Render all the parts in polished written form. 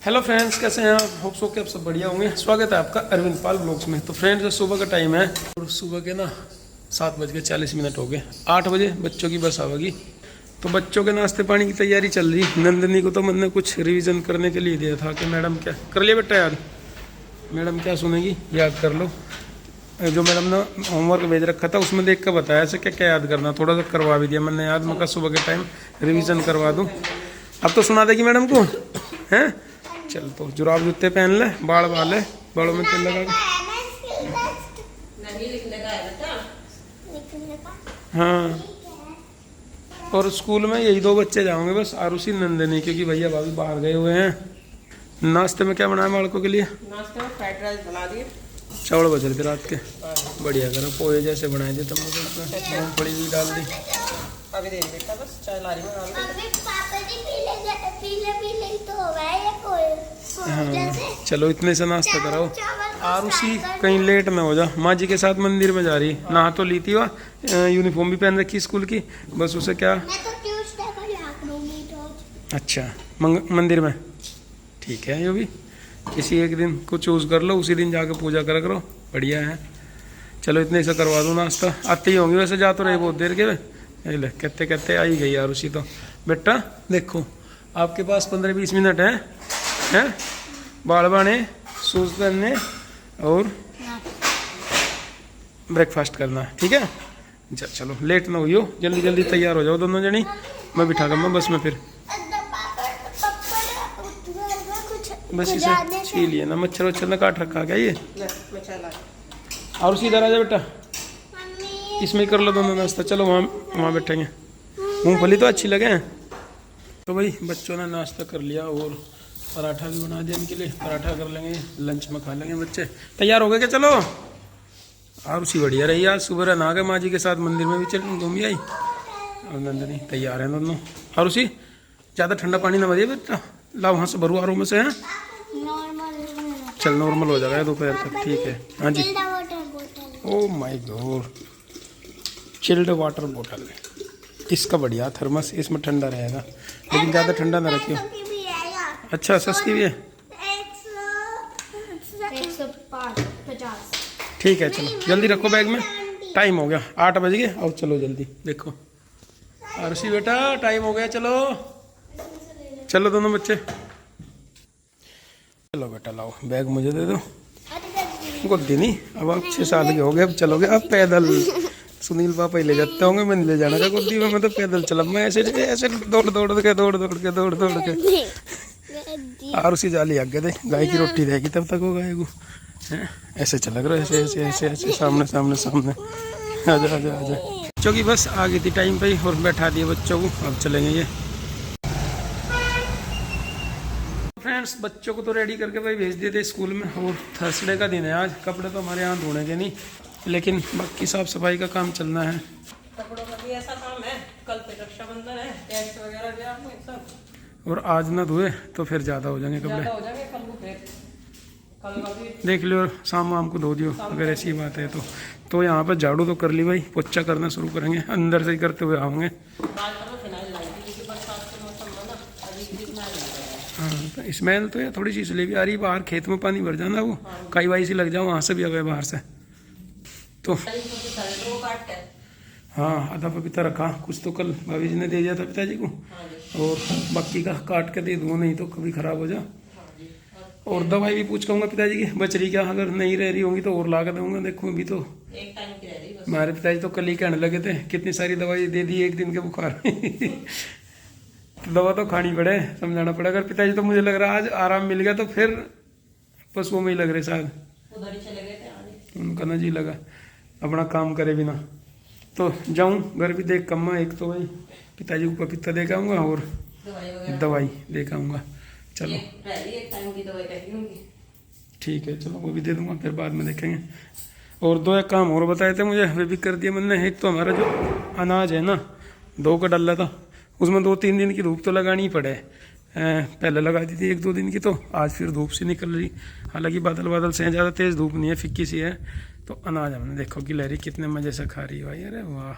Hello friends, कैसे हैं आप? होप सो कि आप सब बढ़िया होंगे। स्वागत है आपका अरविंद पाल ब्लॉग्स में। तो फ्रेंड्स, सुबह का टाइम है और सुबह के ना 7:40 हो गए। 8 बजे बच्चों की बस आवेगी, तो बच्चों के नाश्ते पानी की तैयारी चल रही। नंदनी को तो मैंने कुछ रिवीजन करने के लिए दिया था कि मैडम क्या कर लिया बेटा याद, मैडम क्या सुनेगी याद कर लो। जो मैडम ने होमवर्क भेज रखा था उसमें देख कर बताया ऐसे क्या क्या याद करना, थोड़ा सा करवा भी दिया मैंने याद। मैं सुबह के टाइम रिवीजन करवा दूँ। अब तो सुना देगी मैडम को, हैं? चल तो जुराब जूते पहन ले, बाल वाले बालों में तेल लगा के। हाँ, और स्कूल में यही 2 बच्चे जाओगे बस, आरुषि नंदनी, क्योंकि भैया भाभी बाहर गए हुए हैं। नाश्ते में क्या बनाया बालकों के लिए? नाश्ते में फ्राइड राइस बना दिए। चावल बच रहे थे रात के, बढ़िया करो, पोहे जैसे बनाए थे तुमने, तो उसमें मूंगफली भी डाल दी। अभी दे बेटा, बस चाय लारी में डाल दे। हाँ चलो, इतने से नाश्ता कराओ। आरुषि कहीं लेट ना हो जा, माँ जी के साथ मंदिर में जा रही, नहा तो ली थी वह, यूनिफॉर्म भी पहन रखी स्कूल की, बस उसे क्या। अच्छा, मंदिर में ठीक है, ये भी किसी एक दिन को चूज कर लो, उसी दिन जाके पूजा करा करो, बढ़िया है। चलो इतने से करवा दो नाश्ता। आती होंगी वैसे, जा तो रही बहुत देर के। ले कहते कहते आई गई आरुषि तो। बेटा देखो, आपके पास 15-20 मिनट हैं बाल बाने, शूज पहनने और ब्रेकफास्ट करना, ठीक है? चलो लेट ना हुई हो, जल्दी जल्दी तैयार हो जाओ दोनों जनी, मैं बिठा कर बस में। फिर बस इसे छील लिया ना, मच्छर वच्छर ने काट रखा क्या ये? और उसी इधर आ जा बेटा, इसमें ही कर लो दोनों नाश्ता। चलो वहाँ बैठेंगे, मूंगफली तो अच्छी लगे हैं। तो भाई बच्चों ने नाश्ता कर लिया और पराठा भी बना दिया इनके लिए, पराठा कर लेंगे, लंच में खा लेंगे बच्चे। तैयार हो गए क्या? चलो। और उसी बढ़िया रही आज, सुबह नहा गए माँ जी के साथ, मंदिर में भी चल घूमी आई, और नंदनी तैयार है दोनों। और उसी ज़्यादा ठंडा पानी ना भरिए बेटा, ला वहाँ से भरू आरो में से। हैं चल, नॉर्मल हो जाएगा दोपहर तक, ठीक है। हाँ जी। Oh my god, chilled water बोतल, इसका बढ़िया थर्मस, इसमें ठंडा रहेगा, लेकिन ज़्यादा ठंडा ना रखियो। अच्छा, सस्ती भी है, 150। ठीक है। चलो जल्दी रखो बैग में, टाइम हो गया, 8 बज गए। अब चलो जल्दी, देखो आरुषि बेटा टाइम हो गया, चलो चलो दोनों बच्चे। चलो बेटा लाओ बैग, मुझे दे दो। गोदी नहीं, अब आप 6 साल के हो गए, अब चलोगे अब पैदल। सुनील पापा ही ले जाते होंगे, मैं नहीं ले जाना का गोदी में, मैं तो पैदल चला। मैं ऐसे ऐसे दौड़ के आरुषि जाली आगे दे, गाय की रोटी देगी तब तक वो गाय को ऐसे चला करो, ऐसे ऐसे ऐसे ऐसे, सामने सामने सामने। आजा आजा आजा। बच्चों की बस आ गई थी टाइम पे ही, और बैठा दिए बच्चों को, अब चलेंगे ये। फ्रेंड्स, बच्चों को तो रेडी करके भाई भेज दिए थे स्कूल में, और थर्सडे का दिन है आज। कपड़े तो हमारे यहाँ धोने के नहीं, लेकिन बाकी साफ सफाई का काम चलना है। कपड़ों का भी ऐसा काम है, कल पे रक्षाबंधन है, टेंट वगैरह भी आपको सब, और आज ना धोए तो फिर ज़्यादा हो जाएंगे कपड़े, हो जाएंगे कल को। फिर कल का भी देख लियो, और शाम को धो दियो अगर ऐसी बात है तो यहाँ पर झाड़ू तो कर ली भाई, पोछा करना शुरू करेंगे, अंदर से ही करते हुए आएंगे। हाँ, तो स्मेल तो यार थोड़ी सी इसलिए भी आ रही, बाहर खेत में पानी भर जाना, वो काई वाई सी लग जाओ, वहाँ से भी आ गए बाहर से तो। हाँ, आधा पपीता रखा, कुछ तो कल भाभी जी ने दे दिया था पिताजी को, और बाकी का काट के दे दूँगा, नहीं तो कभी ख़राब हो जा। और दवाई भी पूछ कहूँगा पिताजी की बच रही क्या, अगर नहीं रह रही होंगी तो और ला के दूँगा। देखो अभी तो एक टाइम की रह रही बस। हमारे पिताजी तो कल ही कहने लगे थे, कितनी सारी दवाई दे दी एक दिन के बुखार तो दवा तो खानी पड़े, समझाना पड़े। अगर पिताजी तो मुझे लग रहा है आज आराम मिल गया, तो फिर पशुओं में ही लग रहे शायद, उधर ही चले गए थे आगे। उनका ना जी लगा अपना काम करे बिना। तो जाऊँ घर भी देख कम्मा, एक तो भाई पिताजी को पपीता दे के आऊँगा और दवाई दे के आऊँगा। चलो एक टाइम की दवाई रहती होगी, ठीक है, चलो वो भी दे दूँगा, फिर बाद में देखेंगे। और 2 एक काम और बताए थे मुझे, वे भी कर दिए मैंने। एक तो हमारा जो अनाज है ना, 2 का डल्ला था, उसमें 2-3 दिन की धूप तो लगानी ही पड़े। पहले लगा दी थी 1-2 दिन की, तो आज फिर धूप सी निकल रही, हालांकि बादल से हैं, ज़्यादा तेज़ धूप नहीं है, फिक्की सी है। तो अनाज हमने देखो गिलहरी कितने मज़े से खा रही है भाई, अरे वाह,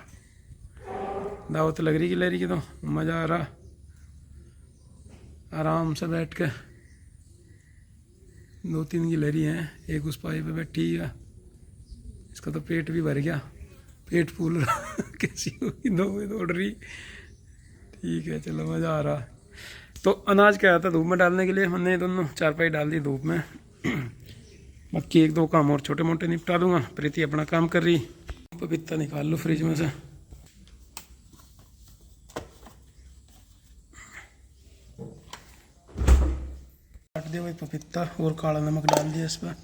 दावत लग रही गिलहरी की, तो मज़ा आ रहा आराम से बैठ के। 2-3 गिलहरी हैं, एक उस पाई पे बैठी है। इसका तो पेट भी भर गया, पेट फूल रहा कैसी होगी, दौड़ रही। ठीक है चलो, मज़ा आ रहा। तो अनाज क्या आता धूप में डालने के लिए, हमने दोनों चारपाई डाल दी धूप में। बाकी 1-2 काम और छोटे मोटे निपटा दूंगा। प्रीति अपना काम कर रही। पपीता निकाल लो फ्रिज में से। काट दिया भाई पपीता और काला नमक डाल दिया इसमें।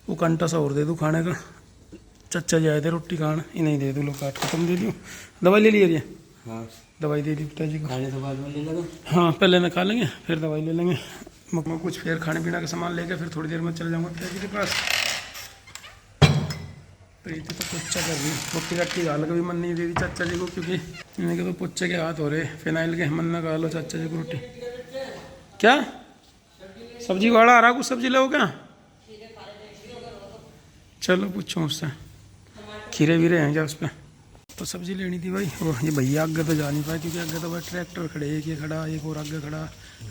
वो कंटा सा और दे दूँ खाने का। चचा जी आए थे रोटी खान, इन्हें दे दूँ, लो काट के तुम दे दियो। दवाई ले लिए? हाँ दवाई दे दी पिताजी को। खाने तो बाद में ले लेंगे। हाँ पहले नखा लेंगे फिर दवाई ले लेंगे। मैं कुछ फिर खाने पीने का सामान लेके फिर थोड़ी देर में चल जाऊँगा पिताजी के पास। प्रीति तो पोच्छा कर रही, रोटी रट्टी गाल का भी मन नहीं दे रही चाचा जी को, क्योंकि इन्हें तो पोच्छे के हाथ हो रहे फिनाइल के। मन ना गा लो चाचा जी को रोटी। क्या सब्जी वाला आ रहा, कुछ सब्जी लो क्या? चलो पूछो उससे, खीरे वीरे हैं क्या उस पर? तो सब्जी लेनी थी भाई। और ये भैया आगे तो जा नहीं पाए, क्योंकि आगे तो भाई ट्रैक्टर खड़े, एक ये खड़ा, एक और आगे खड़ा,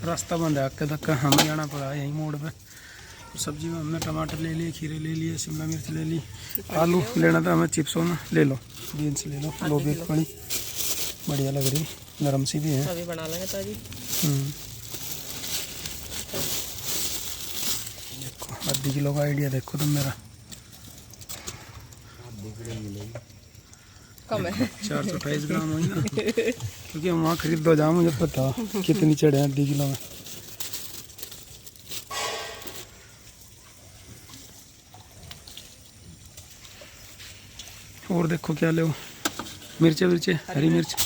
रास्ता बंद है आगे तक का। हमें जाना पड़ा यहीं मोड़ पे। तो सब्जी में हमने टमाटर ले लिए, खीरे ले लिए, शिमला मिर्च ले ली, आलू लेना था हमें, चिप्स होना ले लो, बीन्स ले लो, लोबी बड़ी बढ़िया लग रही, नरम सी भी है। अभी बना लेंगे ताजी। देखो आधी किलो का आइडिया देखो तुम मेरा। कम है 428 ग्राम हुई ना, क्योंकि हम वहाँ खरीद दो जाऊँ, मुझे पता कितनी चढ़े हैं 2 किलो में। और देखो क्या ले, मिर्चे विर्चे, हरी मिर्च,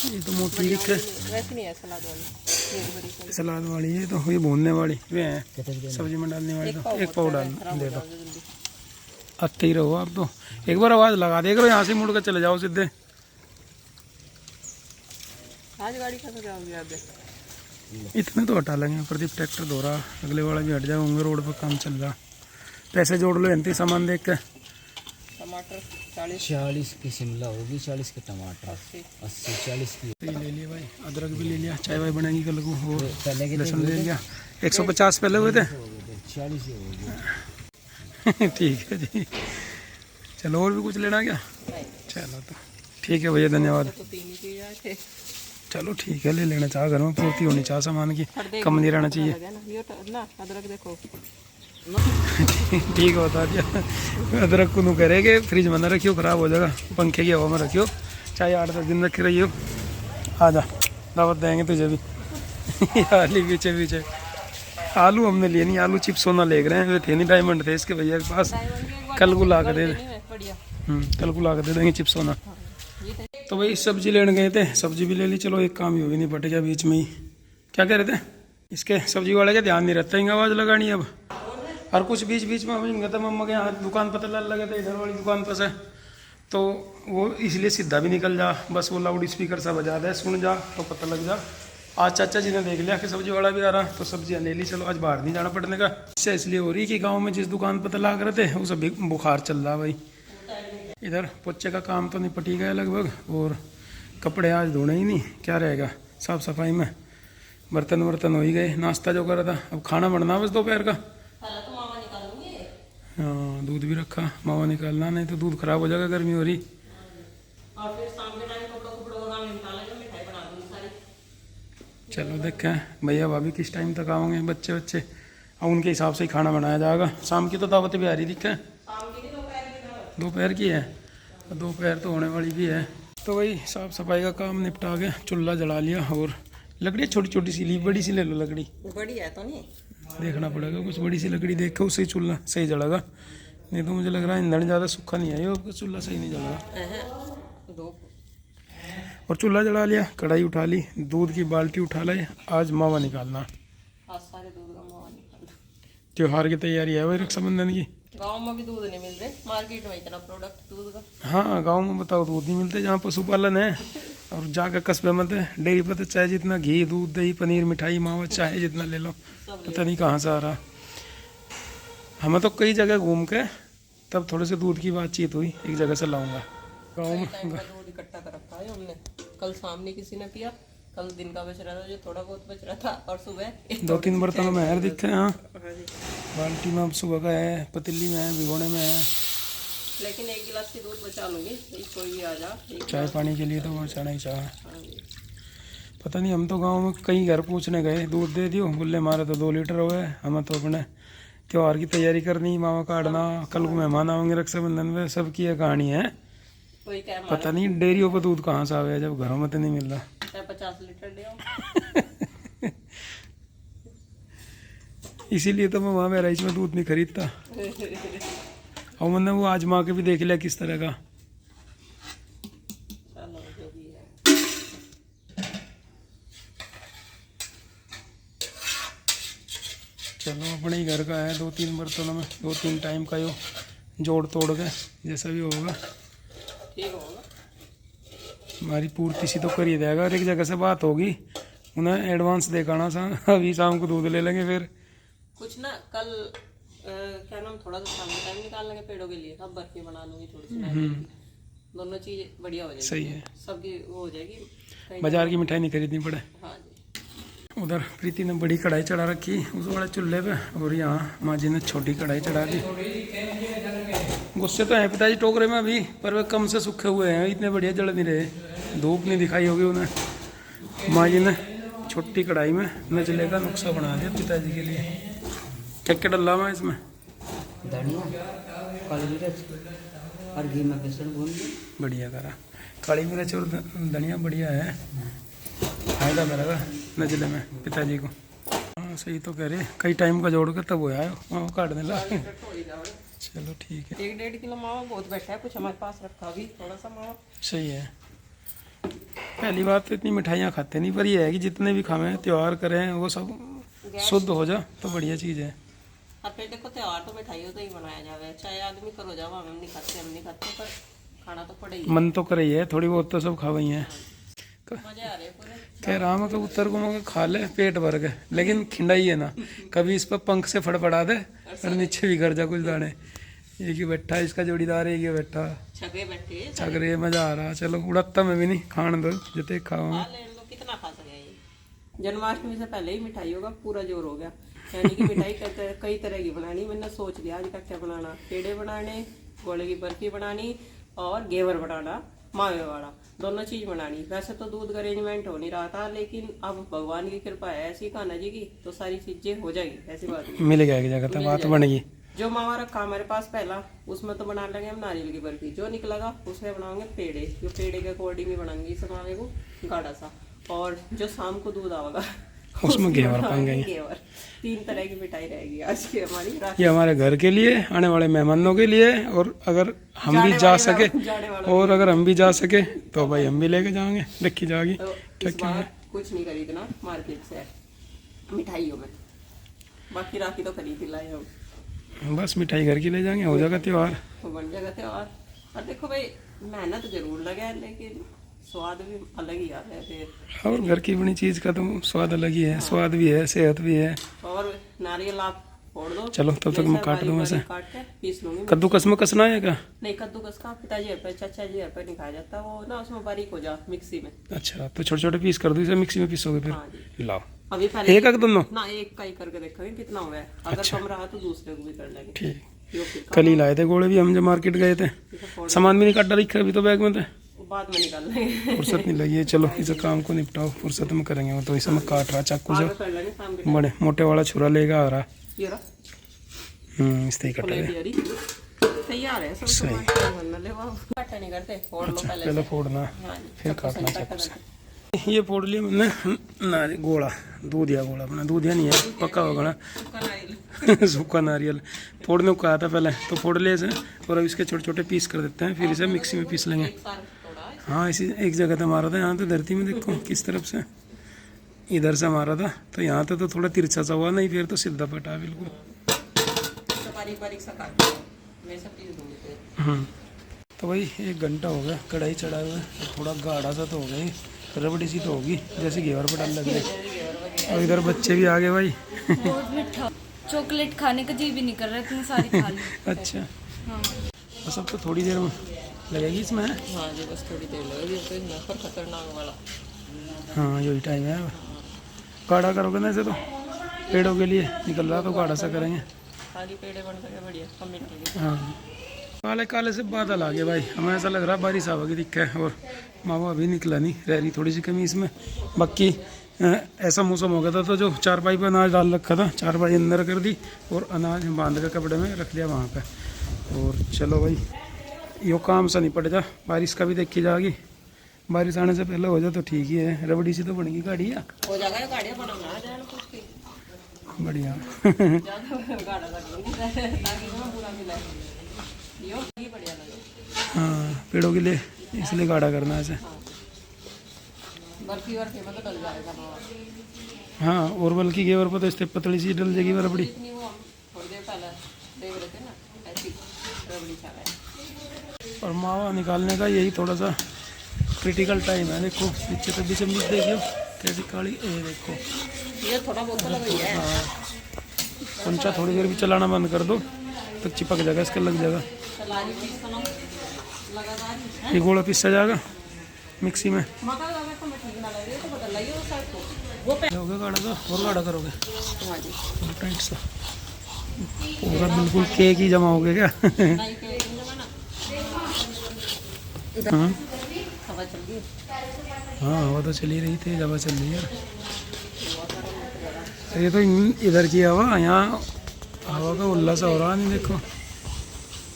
ये तो मोटी दिख है, वैसे नहीं है सलाद वाली, सलाद वाली है तो ये भूनने वाली वे हैं, सब्जी में डालने वाली। तो 1 पाव डाल दे दो, आते ही रहो आप तो। एक बार आवाज़ लगा दे करो, यहाँ से मुड़ कर चले जाओ सीधे। आज गाड़ी खत्म जाओगी आप? इतने तो हटा लेंगे, प्रदीप ट्रैक्टर धो रहा, अगले वाला भी हट जाएंगे, रोड पर काम चल रहा। पैसे जोड़ लो इतने सामान देख के। टमाटर 40 की शिमला होगी, 40 के टमाटर, 80 40 की ले लिया भाई, अदरक भी ले लिया, चाय वाय बनेगी कल को। वो पहले के लहसुन ले लिया, 150 पहले हुए थे। 40 ही होगी। ठीक है जी, चलो और भी कुछ लेना क्या? चलो तो ठीक है भैया, धन्यवाद। तो 3 ही चीज आए थे। चलो ठीक है, ले लेना चाह, घर में पूर्ति होनी चाह सामान की, कम नहीं रहना चाहिए। ना अदरक देखो ठीक है बता दिया। अदरक को करेंगे, फ्रिज में ना रखियो, ख़राब हो जाएगा, पंखे की हवा में रखियो, चाहे 8-10 दिन रखी रहियो। आ जा, दावत देंगे तुझे भी। आलू पीछे पीछे, आलू हमने लिए नहीं, आलू चिप्स होना ले रहे हैं, वे थे नहीं, डायमंड थे इसके भैया के पास, कल को ला कर दे, कल को ला कर दे देंगे चिप्स होना। तो भाई सब्जी लेने गए थे, सब्जी भी ले ली। चलो एक काम ही हो भी नहीं, पट गया बीच में ही। क्या कह रहे थे? इसके सब्जी वाले का ध्यान नहीं रहता, इंग आवाज़ लगानी अब, और कुछ बीच बीच में हम गए थे मम्मा के यहाँ दुकान पता लगे थे, इधर वाली दुकान पर से, तो वो इसलिए सीधा भी निकल जा, बस वो लाउड स्पीकर सा बजा दे, सुन जा तो पता लग जा। आज चाचा जी ने देख लिया कि सब्जी वाला भी आ रहा, तो सब्जियाँ ले ली। चलो आज बाहर नहीं जाना पड़ने का। इससे इसलिए हो रही कि गाँव में जिस दुकान पता लग रहे थे उस अभी बुखार चल रहा भाई। इधर पोचे का काम तो निपट ही गया लगभग, और कपड़े आज धोने ही नहीं, क्या रहेगा साफ सफाई में। बर्तन वर्तन हो ही गए, नाश्ता जो करा था, अब खाना बनना बस दोपहर का। हाँ दूध भी रखा, मावा निकालना, नहीं तो दूध खराब हो जाएगा, गर्मी हो रही। और फिर शाम के टाइम कपड़ा का काम निकालेंगे, मिठाई बना दूंगी सारी। चलो देखें भैया भाभी किस टाइम तक आओगे, बच्चे बच्चे, और उनके हिसाब से ही खाना बनाया जाएगा। शाम की तो दावत भी आ रही दिखे, दोपहर की है, दोपहर तो होने वाली भी है। तो वही साफ सफाई का काम निपटा के चूल्हा जला लिया, और लकड़ी छोटी छोटी सी ली, बड़ी सी ले लो लकड़ी, बड़ी है तो नहीं, देखना पड़ेगा कुछ बड़ी सी लकड़ी देख के, उससे चूल्हा सही जलेगा। नहीं तो मुझे लग रहा है ईंधन ज़्यादा सूखा नहीं है, ये चूल्हा सही नहीं जलेगा। और चूल्हा जला लिया, कढ़ाई उठा ली, दूध की बाल्टी उठा लाई, आज मावा निकालना, सारे दूध का मावा निकालना। त्योहार की तैयारी है भाई, रक्षाबंधन की। गांव में भी दूध नहीं मिल रहे, मार्केट में इतना प्रोडक्ट दूध का। हाँ गांव में बताओ दूध नहीं मिलते, जहाँ पशुपालन है, और जाकर कस्बे में डेयरी पर तो चाहे जितना घी दूध दही पनीर मिठाई मावा चाहे जितना ले लो, पता नहीं कहाँ से आ रहा। हमें तो कई जगह घूम के तब थोड़े से दूध की बातचीत हुई, एक जगह से लाऊंगा गाँव में। दूध इकट्ठा कर रखा है हमने, कल सामने किसी ने पिया, कल दिन का बच रहा था जो थोड़ा बहुत बच रहा था, और सुबह 2-3 बर्तनों में है दिखते हैं। हाँ बाल्टी में अब सुबह का है, पतीली में है, भिगोने में है। लेकिन 1 गिलास की दूध बचा लूँगी, कोई भी आ जा। चाय पानी के लिए तो वो बचाना ही चाह। हाँ जी। पता नहीं, हम तो गांव में कई घर पूछने गए, दूध दे दियो, बोले हमारे तो 2 लीटर हो गए। हमें तो अपने त्योहार की तैयारी करनी, मावा काटना, कल को मेहमान आएंगे रक्षाबंधन में, सब की ये कहानी है। कोई क्या पता नहीं डेयरियों पर दूध कहाँ से आ गया जब घरों में तो नहीं मिल रहा। 50 लीटर दे आओ। इसीलिए तो मैं वहाँ बहराइच में दूध नहीं खरीदता। और मैंने वो आजमा के भी देख लिया किस तरह का। चलो जो भी है। चलो अपने ही घर का है, 2-3 बर्तनों में 2-3 टाइम का यो जोड़ तोड़ के जैसा भी होगा ठीक होगा। हमारी पूर्ति सी तो कर ही देगा। और एक जगह से बात होगी, उन्हें एडवांस देखाना सा, अभी शाम को दूध ले लेंगे फिर। कुछ ना कल क्या नाम, थोड़ा सा शाम में टाइम निकाल लेंगे पेड़ों के लिए, अब बर्फी बना लूंगी थोड़ी सी टाइम। दोनों चीज बढ़िया हो जाएगी। सही है, सबकी वो हो जाएगी, कहीं बाजार की मिठाई नहीं खरीदनी पड़े। हाँ जी। उधर प्रीति ने बड़ी कढ़ाई चढ़ा रखी उस बड़े चूल्हे पे, और यहाँ माँ जी ने छोटी कढ़ाई चढ़ा दी। गुस्से तो हैं पिताजी टोकरे में अभी, पर वे कम से सूखे हुए हैं, इतने बढ़िया जल नहीं रहे, धूप नहीं दिखाई होगी उन्हें। माँ जी ने छोटी कढ़ाई में नचले का नुस्खा बना दिया पिताजी के लिए। क्या क्या डला हुआ है इसमें? धनिया, काली मिर्च और घी में बेसन भून के। बढ़िया करा, काली मिर्च और धनिया बढ़िया है, फायदा करेगा नजले में पिताजी को। हाँ सही तो कह रहे, कई टाइम का जोड़ कर तब हो आयो मावा काटने ला। चलो ठीक है। 1-1.5 किलो मावा बहुत बैठा है, कुछ हमारे पास रखा भी थोड़ा सा मावा। सही है। पहली बात तो इतनी मिठाइयाँ खाते नहीं, पर ये है कि जितने भी खावें त्यौहार करें वो सब शुद्ध हो जा तो बढ़िया चीज़ है। और फिर देखो त्योहार तो मिठाइयों से ही मनाया जावे, चाहे आदमी करो जाओ, हम नहीं खाते, पर खाना तो पड़े ही। मन तो करे ही है, थोड़ी बहुत तो सब खावा ही है। मजे आ रहे पूरे। कह रहा मैं कबूतर को मैं खा ले पेट भर के, लेकिन खिंडाई है ना, कभी इस पर पंख से फड़फड़ा दे और नीचे भी कर जा कुछ दाने। एक ही बैठा इसका जोड़ीदार, एक ही बैठा छगे बैठे छग रहे, मजा आ रहा। चलो उड़ाता मैं भी नहीं, खान दो जितने खाओ। कितना खा सके ये। जन्माष्टमी से पहले ही मिठाइयों का पूरा जोर हो गया, यानी कि मिठाई कई तरह की बनानी। मैंने सोच लिया आज का क्या बनाना, पेड़े बनाने, गोले की बर्फी बनानी और घेवर बनाना, मावे वाला, दोनों चीज बनानी। वैसे तो दूध का अरेंजमेंट हो नहीं रहा था, लेकिन अब भगवान की कृपा है ऐसी कान्हा जी की, तो सारी चीजें हो जाएगी, ऐसी बात नहीं। मिल जाएगी जगह तो बात बनेगी। जो मावा रखा हमारे पास पहला, उसमें तो बना लेंगे हम नारियल की बर्फी, जो निकलेगा उसमें बनाएंगे पेड़े, जो पेड़े के अकॉर्डिंग ही बनाएंगे इस मावे को गाढ़ा सा, और जो शाम को दूध आवेगा उसमें घेवर पाएंगे। घेवर। 3 तरह की मिठाई रहेगी आज की हमारी। ये हमारे घर के लिए, आने वाले मेहमानों के लिए, और अगर हम भी जा सके, और अगर हम भी जा सके तो भाई हम भी लेके जाएंगे, रखी जाएगी। तो क्या इस क्या बार है? कुछ नहीं खरीदना मार्केट से मिठाइयों में, बाकी राखी तो खरीद ही लाए हम। बस मिठाई घर की ले जाएंगे, हो जाएगा त्योहार, तो बन जाएगा त्योहार। और देखो भाई मेहनत जरूर लगे है, लेकिन स्वाद भी अलग ही आता है फिर। और घर की बनी चीज़ का तो स्वाद अलग ही है, स्वाद भी है, सेहत भी है। और नारियल आप फोड़ दो। चलो तब तक मैं काट दूँ वैसे। काट के पीस लूंगी। कद्दूकस में कसना है क्या? नहीं, कद्दूकस का पिताजी पे, चाचा जी पे नहीं खाया जाता, वो ना उसमें बारीक हो जा मिक्सी में। अच्छा तो छोटे छोटे पीस कर दो, इसे मिक्सी में पीसोगे फिर? हाँ जी। लाओ अभी पहले एक दोनों ना, एक का ही करके देखेंगे कितना हुआ है, अगर कम रहा तो दूसरे को भी कर लेंगे। ठीक। यो फिर कल ही लाए थे गोले भी हम, जब मार्केट गए थे, सामान भी नहीं काटा रखा अभी तो बैग में थे, बाद में निकाल लेंगे। फुर्सत नहीं लगी है। चलो इसे काम को निपटाओ, फुर्सत में करेंगे। वो तो इसे मैं काट रहा चाकू से, आगे कर लेंगे शाम के बड़े मोटे वाला छुरा लेगा आ रहा। ये रहा इस तरह कटा प्लेट है। यारी तैयार है सब सही। सामान, बनना ले वाह काटा नहीं करते, फोड़ लो अच्छा पहले पहले से। फोड़ना हाँ जी, फिर सबको काटना सही चाकू से। काटा ये फोड़ लिया मैंने गोला, दूधिया गोला अपना, दूधिया नहीं है पक्का होगा ना। सूखा नारियल। सूखा नारियल फोड़ने को कहा था पहले, तो फोड़ लिया इसे, और अब इसके छोटे छोटे पीस कर देते हैं, फिर इसे मिक्सी में पीस लेंगे। एक साथ तोड़ा है। हाँ इसी एक जगह तो मारा था, यहाँ तो धरती में देखो किस तरफ से, इधर से मारा था, तो यहाँ तो थोड़ा तिरछा सा हुआ, नहीं फिर तो सीधा पटा बिल्कुल। तो बारीक बारीक सा काट लो, मैं सब पीस दूंगी फिर। तो भाई 1 घंटा हो गया कढ़ाई चढ़ाए हुए, थोड़ा गाढ़ा सा तो हो गई, रबड़ी सी तो होगी जैसे घेवर पर डाल लग रही। और इधर बच्चे भी आ गए भाई। बहुत मीठा, चॉकलेट खाने का जी भी नहीं कर रहा, इतनी सारी खा ली। अच्छा हाँ बस अब तो थोड़ी देर में लगेगी इसमें। हाँ जी, बस थोड़ी देर लगेगी, तो इसमें पर खतरनाक वाला। हाँ यही टाइम है, गाढ़ा करोगे ना इसे तो पेड़ों के लिए निकल रहा, तो गाढ़ा सा करेंगे। खाली पेड़े बन सके बढ़िया कम मिट्टी के। हाँ काले काले से बादल आ गए भाई, हमें ऐसा लग रहा है बारिश आवेगी दिक्कत है। और मावा अभी निकला नहीं, रह रही थोड़ी सी कमी इसमें। बाकी ऐसा मौसम हो गया था तो जो चारपाई पे अनाज डाल रखा था, चारपाई अंदर कर दी और अनाज बांध के कपड़े में रख लिया वहाँ पे। और चलो भाई यो काम सा नहीं पड़ जा, बारिश का भी देखी जाएगी। बारिश आने से पहले हो जाए तो ठीक ही है। रबड़ी सी तो बनेगी गाड़ी या हो जाएगा गाड़ियाँ बनाना जान कुछ की बढ़िया। ज़्यादा गाड़ा लगेगी ताकि ना पूरा मिला यो ये बढ़िया लगे। हाँ पेड़ों के लिए इसलिए गाढ़ा करना है ऐसे। बर्फी वर्फी में तो डल जाएगा मावा। हाँ और बल्कि घेवर पर तो इस पतली सी डल जाएगी रबड़ी। इतनी वो हम थोड़ी देर पहले देख रहे थे ना ऐसी रबड़ी खा रहे। और मावा निकालने का यही थोड़ा सा क्रिटिकल टाइम है। देखो नीचे तो बीच देखियो कैसी काली, ये देखो ये थोड़ा बहुत तो लग गई है। हाँ पंचा थोड़ी देर भी चलाना बंद कर दो तो चिपक जाएगा, इसका लग जाएगा। सलारी पीस का नाम लगातार ये गोला पिसा जाएगा मिक्सी में। मगर अगर तो मैं ठीक ना लग रही है तो बदल लाइए उस साइड को वो पे हो गया गाढ़ा तो और गाढ़ा करोगे हाँ जी टाइट सा पूरा बिल्कुल केक ही जमा हो गया क्या? नहीं के जमाना हाँ हवा चल गई। हाँ हवा तो चली रही थी, हवा चल रही है यार। ये तो इधर की हवा, यहाँ हवा का उल्लास हो रहा नहीं, देखो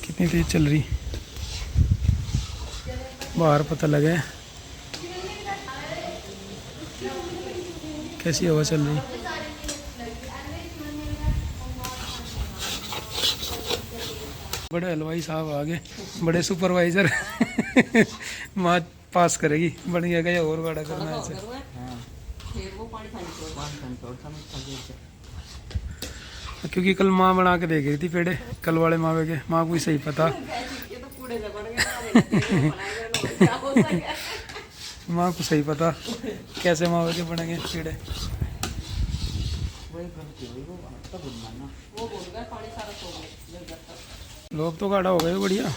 कितनी तेज चल रही। बाहर पता लगे कैसी हवा चल रही। बड़े हलवाई साहब आ गए, बड़े सुपरवाइजर। माँ पास करेगी, बन गया और गाढ़ा करना है ऐसे। फिर वो पानी खाने क्योंकि कल माँ बना के दे गई थी पेड़े, कल वाले मावे के। माँ को ही सही पता, ये तो कूड़े से बन गया क्या हो सके। माँ को सही पता कैसे मावे के बनेंगे पेड़े। वो बोल गया पानी सारा सो गया। लोग तो गाढ़ा हो गए बढ़िया।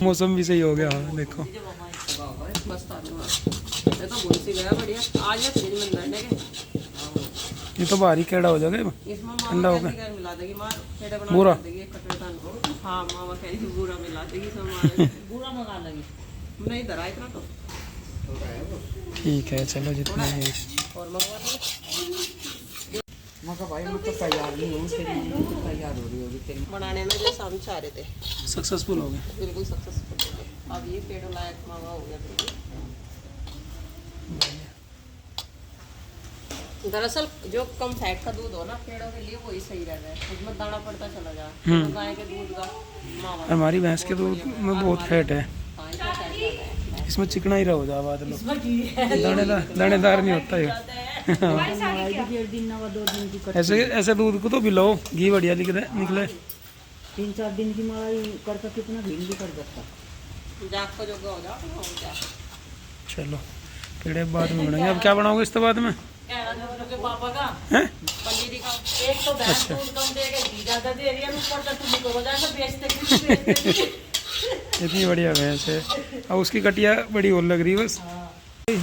मौसम भी सही हो गया, देखो मस्त आदमी ये तो भूल सी गया बढ़िया। आज या फ्रिज में बैठने के ये तो बाहर ही केड़ा हो जाएगा इसमें ठंडा मामा हो गया। कैसे मिला देगी माँ पेड़े बना बूरा। देगी एक कटोरे दान को। हाँ मामा कह रही बूरा मिला देगी इसमें बूरा मंगा लेगी। नहीं धरा इतना तो ठीक है चलो जितना ही है। और मंगवा दो मगर भाई मैं तो तैयार नहीं हूँ, तेरी तैयार हो रही होगी तेरी। बनाने में जैसे हम चाह रहे थे सक्सेसफुल हो गए। बिल्कुल सक्सेसफुल हो गए। अब ये पेड़ों लायक मावा हो गया बिल्कुल। दरअसल जो कम फैट का दूध हो ना पेड़ों के लिए वही सही रहता है, उसमें दाना पड़ता चला जाए। तो गाय के दूध का मावा हमारी भैंस के दूध में बहुत फैट है, हाँ, इसमें फैट ज्यादा है। इसमें चिकना ही रहो जा बाद लोग, दानेदार नहीं होता ये। ऐसे ऐसे दूध को तो पिलाओ, घी बढ़िया निकले। 3-4 दिन की मलाई करता कितना घी भी कर सकता। जाग को जोगा हो जाओ तो हो जाए। चलो पेड़े बाद में बनाएंगे। अब क्या बनाओगे इसके बाद में? के पापा का हैं? पनीर का एक तो भैंस दूध कम देगा घी ज्यादा दे रही है ऊपर से तुम को जाकर बेचते इतनी बढ़िया भैंस है। अब उसकी कटिया बड़ी और लग रही है बस।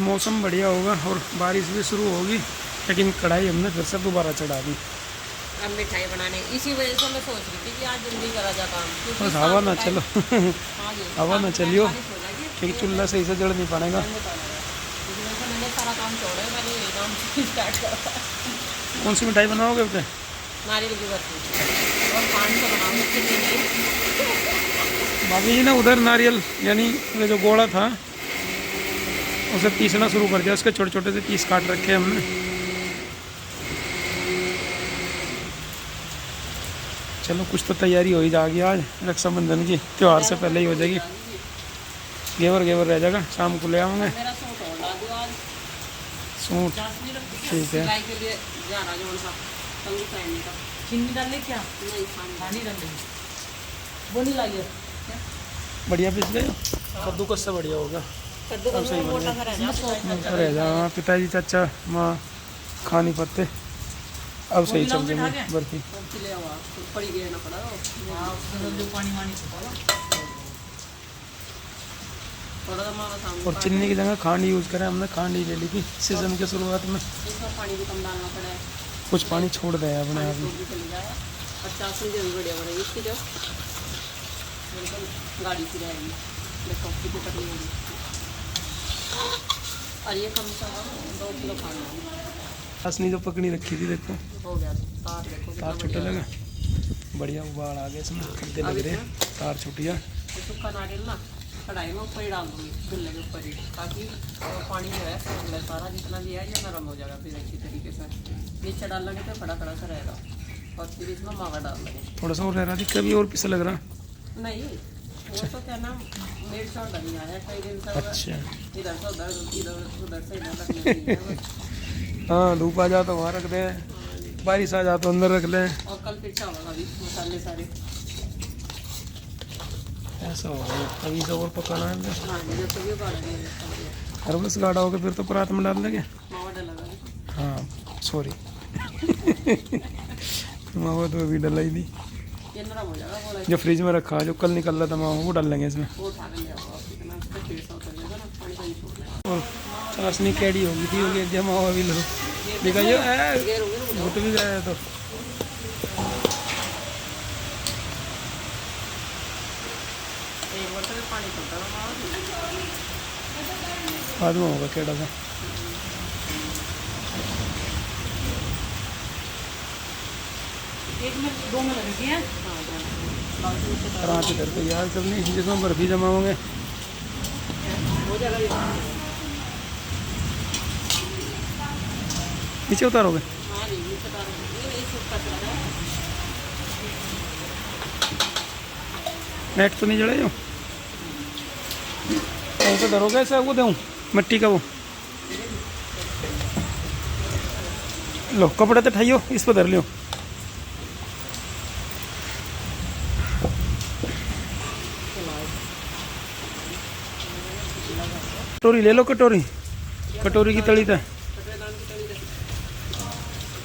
मौसम बढ़िया होगा और बारिश भी शुरू होगी, लेकिन कढ़ाई हमने फिर से दोबारा चढ़ा दी। अब मिठाई बनाने इसी वजह से मैं सोच रही थी कि आज जल्दी करा जा काम क्योंकि बस हवा ना चलो हाँ जी हवा ना चलियो, बारिश हो जाएगी। क्योंकि चूल्हा सही से जड़ नहीं पाएगा। इसी वजह से मैंने सारा काम छोड़ा है, मैंने ये काम स्टार्ट करा। कौन सी मिठाई बनाओगे अपने? नारियल की बर्फी और 500 बनाऊंगी कितनी। बाकी जी ना उधर नारियल यानी वो जो गोला था उसे पीसना शुरू कर दिया, उसके छोटे छोटे से पीस काट रखे हैं हमने। चलो कुछ तो तैयारी हो ही जाएगी, आज रक्षाबंधन की त्यौहार से पहले ही हो जाएगी। घेवर रह जाएगा, शाम को ले आऊँगे मेरा सूट और ला दो आज सूट। ठीक है सिलाई के लिए जा रहा जो सा संगी पहनने का। चीनी डालने क्या नहीं पानी डालने वो नहीं लाइए बढ़िया पीस गए, कद्दूकस से बढ़िया होगा। कद्दू का सही मोटा सा रह रह जा पिताजी चाचा माँ खानी पत्ते। अब सही चल जाएंगे बर्फी। ले आओ पड़ी गया ना पड़ा हाँ उसमें जो पानी वानी थोड़ा सा मावा सामने और चीनी की जगह खांड यूज़ करें हमने, खांड ही ले ली थी सीजन के शुरुआत में। इसमें पानी भी कम डालना पड़ा है। कुछ पानी छोड़ दे अपने आप में। भी चली जाए और चाशनी जो भी बढ़िया बनेगी इसकी, जो बिल्कुल गाढ़ी सी रहेगी। देखो कितनी पतली होगी। और ये कम से कम 2 किलो खाना है। चाशनी जो पकड़ी रखी थी देखो, हो गया तार, देखो तार कितना छूटने बढ़िया लगा। बढ़िया उबाल आ गया इसमें, खड्डे लग रहे हैं, तार छूट गया। है। सूखा नारियल ना कढ़ाई में ऊपर ही डाल दूँगी, चूल्हे के ऊपर ही, ताकि पानी जो है सूख ले सारा, जितना भी है ये नरम हो जाएगा। फिर अच्छी तरीके से नीचे डाल लेंगे तो खड़ा खड़ा सा रहेगा। और फिर इसमें मावा डाल लेंगे। थोड़ा सा और रह रहा थी, कभी और पिसा लग रहा। नहीं वो तो क्या नाम मिर्च और धनिया है, कई दिन से अच्छा इधर से उधर, उधर से इधर रखने नहीं है बस। हाँ, धूप आ जा तो वहाँ रख दें, बारिश आ जा तो अंदर रख लें। और कल फिर चावल अभी मसाले सारे। ऐसा होगा अभी से और पकाना है। हाँ जी, जब तक ये गाढ़ा नहीं है अरे बस गाढ़ा होगा फिर तो परात में डाल देंगे। मावा डलेगा। हाँ सॉरी मावा तो अभी डला ही नहीं। ये नरम हो जाएगा बोला, जो फ्रिज में रखा है, जो कल निकल रहा था मावा, वो डाल लेंगे इसमें। वो उठा कर ले आओ आप, इतना उसका फिर से उतर जाएगा ना, पानी का नहीं छोड़ना है। और चाशनी कैडी होगी थी, होगी जब मावा भी लो देखा ये घेर होंगे ना घुट भी गया तो। एक बार तो पानी छोड़ता ना मावा। बाद में होगा केड़ा सा। एक में 2 में लगेगी है। हाँ जाना रात इधर तैयार करनी, जिसमें बर्फी जमा होंगे। हो जाएगा ये। नीचे उतारोगे? हाँ जी, नीचे डाल ये सूखा चला है। नेट तो नहीं जड़े जो कहीं से धरोगे ऐसा, वो दूँ मिट्टी का वो। लो कपड़े तो ठाइयो, इस पर धर लियो। कटोरी ले लो, कटोरी, कटोरी की तली था।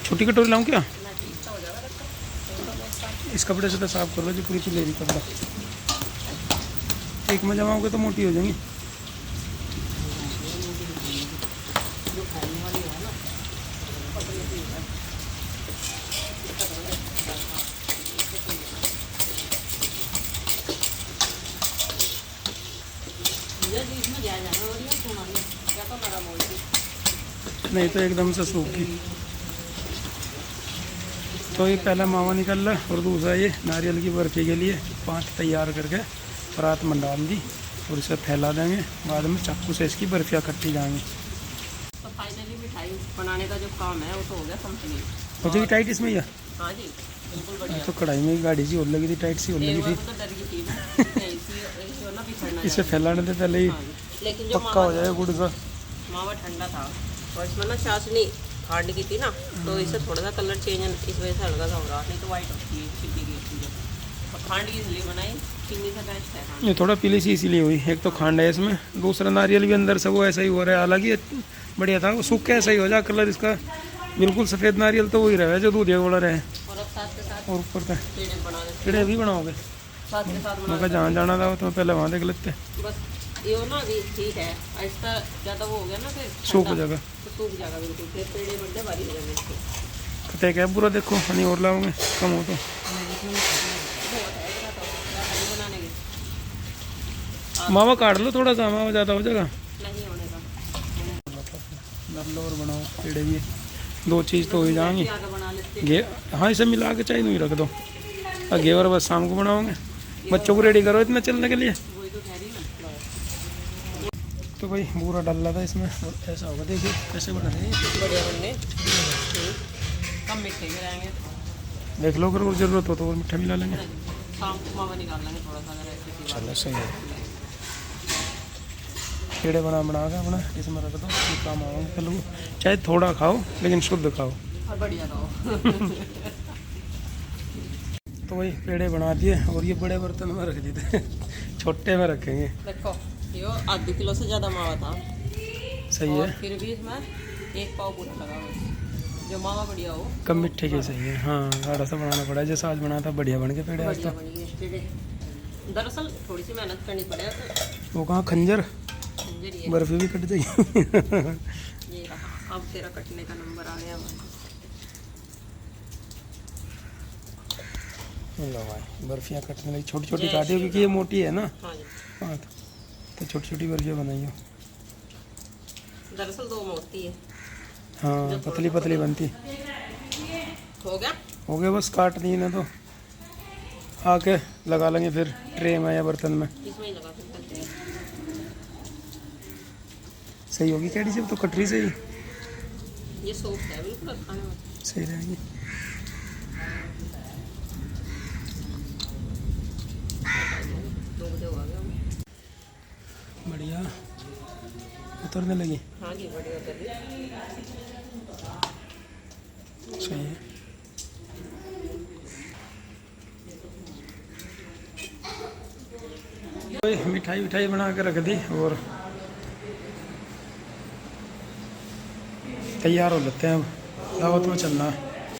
छोटी कटोरी लाऊं क्या? इस कपड़े से तो साफ कर लो, जो पूरी पिलेरी कपड़ा। एक में जमाओगे तो मोटी हो जाएंगी। नहीं तो एकदम से सूखी। तो ये पहला मावा निकल रहा और दूसरा ये नारियल की बर्फी के लिए 5 तैयार करके परात में डाल दी और इसे फैला देंगे। बाद में चाकू से इसकी बर्फियाँ कट्टी जाएंगी। तो फाइनली मिठाई बनाने का जो काम है वो तो हो गया कंप्लीट। हो जाएगी टाइट इसमें या? हाँ जी बिल्कुल बढ़िया। तो कढ़ाई में गाड़ी सी और लगी थी, टाइट सी और लगी थी। तो डर गई थी ना, इसे ना बिखरना इसे फैलाने से पहले ही हाँ जी। लेकिन जो पक्का हो जाएगा गुड़ सा। मावा ठंडा था और इसमें ना चाशनी खांड की थी ना, तो इससे थोड़ा सा कलर चेंज इस वजह से हल्का सा हो रहा, नहीं तो वाइट होती है छिपी गई चीज़ें। और खांड की इसलिए बनाई, चीनी से बेस्ट है खांड। ये थोड़ा पीली सी इसीलिए हुई। एक तो खांड है इसमें, दूसरा नारियल भी अंदर से वो ऐसा ही हो रहा है। हालांकि बढ़िया था, वो सूख के ऐसा ही हो जाए कलर इसका बिल्कुल सफ़ेद। नारियल तो वही रहे जो दूध वाला रहे। और अब साथ के साथ और ऊपर का पेड़े बना देते, पेड़े भी बनाओगे? साथ के साथ बना मैं जहाँ जाना था तो मैं पहले वहाँ देख लेते। बस ये हो ना अभी ठीक है, ऐसा ज़्यादा वो हो गया ना फिर सूख ठंडा, जाएगा। तो सूख जाएगा बिल्कुल, फिर पेड़े बढ़ते भारी हो जाएंगे इसके। कते क्या पूरा देखो, हनी और लाओगे कम हो तो। बहुत है इतना तो ज़्यादा नहीं बनाने के, मावा काट लो थोड़ा सा, मावा ज़्यादा हो जाएगा। नहीं होने का। डर लो और बनाओ पेड़े भी। 2 चीज़ तो हो ही जाएंगी। आगे बना लेते घे हाँ, इसे मिला के चाहिए नहीं रख दो। और घेवर बस शाम को बनाओगे। बच्चों को रेडी करो इतना चलने के लिए। वही तो कह रही हूँ ना। तो भाई पूरा डाल रहा था इसमें और ऐसा होगा। देखिए कैसे बना रहे हैं। बढ़िया बनने कम मीठे के रहेंगे। देख लो, अगर और ज़रूरत हो तो और मीठा मिला लेंगे। शाम को मावा निकाल लेंगे थोड़ा सा, अगर ऐसे सी बात चलो सही है। पेड़े बना के अपना इसमें रख दो, ये काम आएंगे कल को। चाहे थोड़ा खाओ लेकिन शुद्ध खाओ। और बढ़िया रहो। तो वही पेड़े बना दिए और ये बड़े बर्तन में रख दिए थे। छोटे में रखेंगे। देखो ये आधे किलो से ज़्यादा मावा था, सही और है। फिर भी इसमें 1 पाव पूरा लगा बस। जो मावा बढ़िया हो, कम मिठे के सही है। हाँ, गाढ़ा सा बनाना पड़ा है। जैसा आज बना था बढ़िया बन के पेड़े आज बढ़िया तो। बनी है पेड़े। दरअसल थोड़ी सी मेहनत करनी पड़ेगा तो वो कहाँ खंजर, समझे नहीं है। बर्फी भी कट जाएगी। ये रहा, अब तेरा कटने का नंबर आ गया। लो भाई बर्फियाँ कटने लगी, छोटी छोटी काटी हो क्योंकि ये मोटी है ना। हाँ जी, हाँ तो छोटी छोटी बर्फियाँ बनाई हो। दरअसल 2 मोती है। हाँ पतली पतली बनती। हो गया? हो गया बस, काट दी ना तो आके लगा लेंगे फिर ट्रे में या बर्तन में। इसमें ही लगा सकते हैं। सही होगी कैडी जब तो कटरी से ही ये सॉफ्ट है बिल्कुल खाने में। सही रहेगी। बढ़िया उतरने लगी। हाँ जी बढ़िया कर दी। सही है। मिठाई विठाई बना के रख दी और तैयार हो लेते हैं, अब दावत में चलना है।